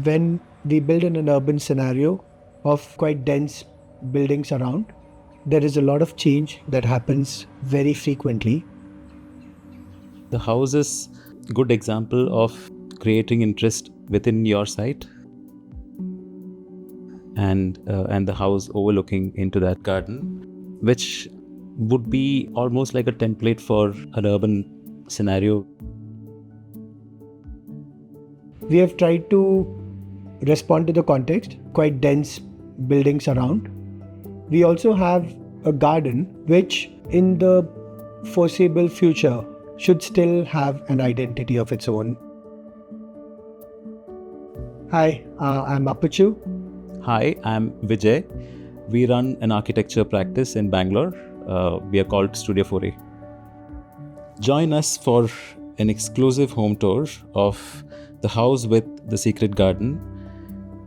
when we build in an urban scenario of quite dense buildings around, there is a lot of change that happens very frequently. The house is a good example of creating interest within your site, and the house overlooking into that garden, which would be almost like a template for an urban scenario. We have tried to respond to the context, quite dense buildings around. We also have a garden which in the foreseeable future should still have an identity of its own. Hi, I'm Apachu. Hi, I'm Vijay. We run an architecture practice in Bangalore. We are called Studio 4A. Join us for an exclusive home tour of the house with the secret garden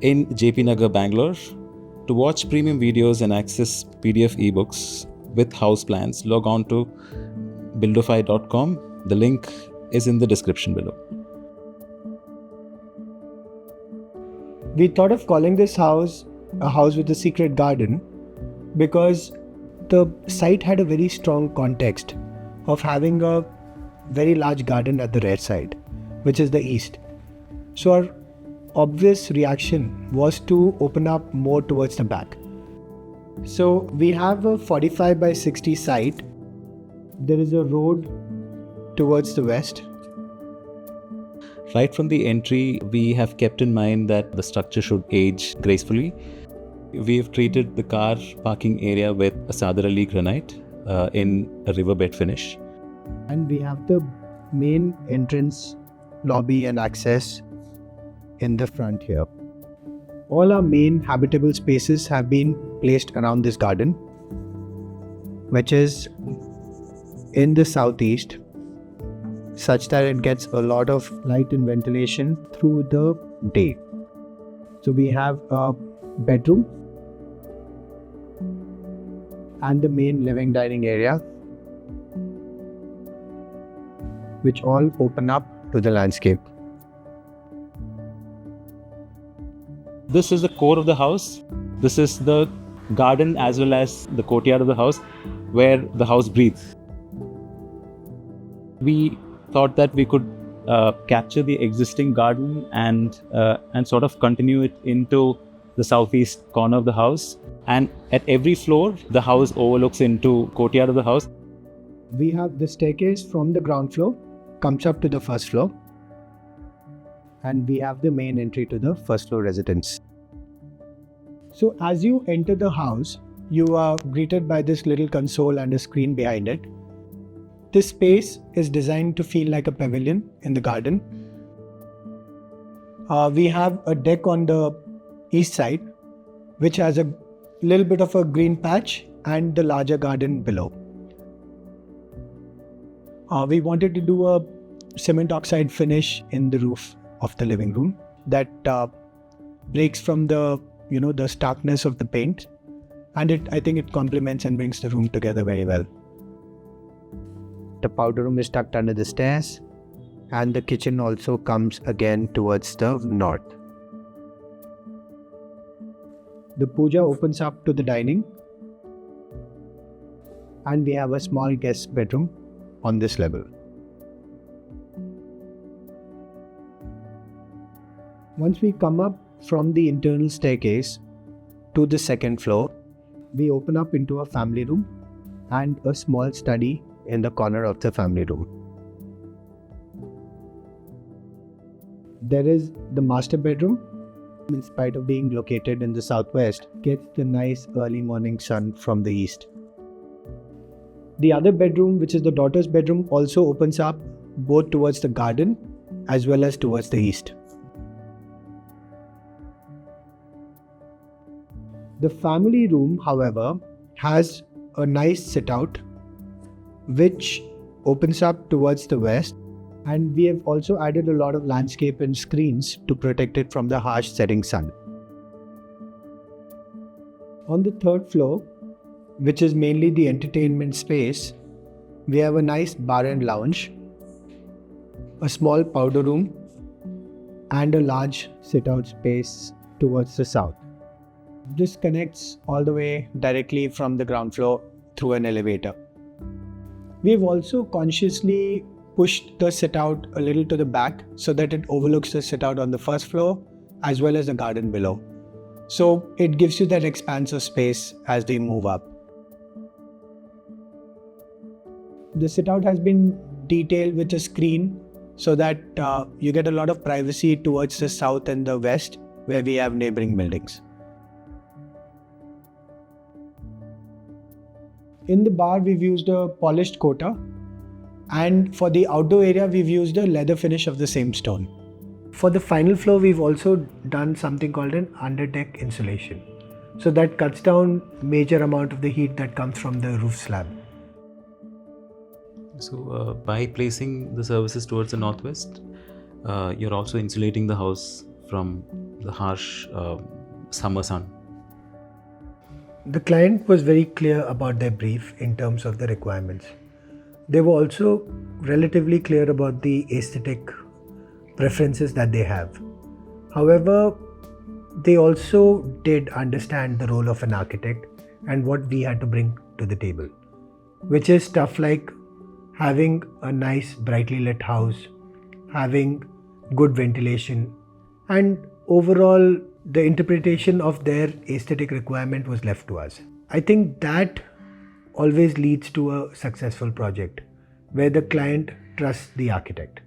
in JP Nagar, Bangalore. To watch premium videos and access PDF ebooks with house plans, log on to buildify.com. The link is in the description below. We thought of calling this house a house with a secret garden because the site had a very strong context of having a very large garden at the rear side, which is the east. So our obvious reaction was to open up more towards the back. So we have a 45 by 60 site. There is a road towards the west. Right from the entry, we have kept in mind that the structure should age gracefully. We have treated the car parking area with a Sadar Ali granite in a riverbed finish. And we have the main entrance, lobby and access in the front here. All our main habitable spaces have been placed around this garden, which is in the southeast, such that it gets a lot of light and ventilation through the day. So we have a bedroom and the main living dining area, which all open up to the landscape. This is the core of the house. This is the garden as well as the courtyard of the house where the house breathes. We thought that we could capture the existing garden and sort of continue it into the southeast corner of the house. And at every floor, the house overlooks into courtyard of the house. We have the staircase from the ground floor, comes up to the first floor. And we have the main entry to the first floor residence. So as you enter the house, you are greeted by this little console and a screen behind it. This space is designed to feel like a pavilion in the garden. We have a deck on the east side, which has a little bit of a green patch and the larger garden below. We wanted to do a cement oxide finish in the roof of the living room that breaks from the starkness of the paint, and I think it complements and brings the room together very well. The powder room is tucked under the stairs, and the kitchen also comes again towards the north. The puja opens up to the dining, and we have a small guest bedroom on this level. Once we come up from the internal staircase to the second floor, we open up into a family room and a small study in the corner of the family room. There is the master bedroom. In spite of being located in the southwest, gets the nice early morning sun from the east. The other bedroom, which is the daughter's bedroom, also opens up both towards the garden as well as towards the east. The family room, however, has a nice sit-out which opens up towards the west, and we have also added a lot of landscape and screens to protect it from the harsh setting sun. On the third floor, which is mainly the entertainment space, we have a nice bar and lounge, a small powder room, and a large sit-out space towards the south. This connects all the way directly from the ground floor through an elevator. We've also consciously pushed the sit-out a little to the back so that it overlooks the sit-out on the first floor as well as the garden below. So it gives you that expanse of space as we move up. The sit-out has been detailed with a screen so that you get a lot of privacy towards the south and the west where we have neighboring buildings. In the bar, we've used a polished cotta, and for the outdoor area, we've used a leather finish of the same stone. For the final floor, we've also done something called an underdeck insulation. So that cuts down major amount of the heat that comes from the roof slab. So by placing the services towards the northwest, you're also insulating the house from the harsh summer sun. The client was very clear about their brief in terms of the requirements. They were also relatively clear about the aesthetic preferences that they have. However, they also did understand the role of an architect and what we had to bring to the table, which is stuff like having a nice brightly lit house, having good ventilation, and overall the interpretation of their aesthetic requirement was left to us. I think that always leads to a successful project where the client trusts the architect.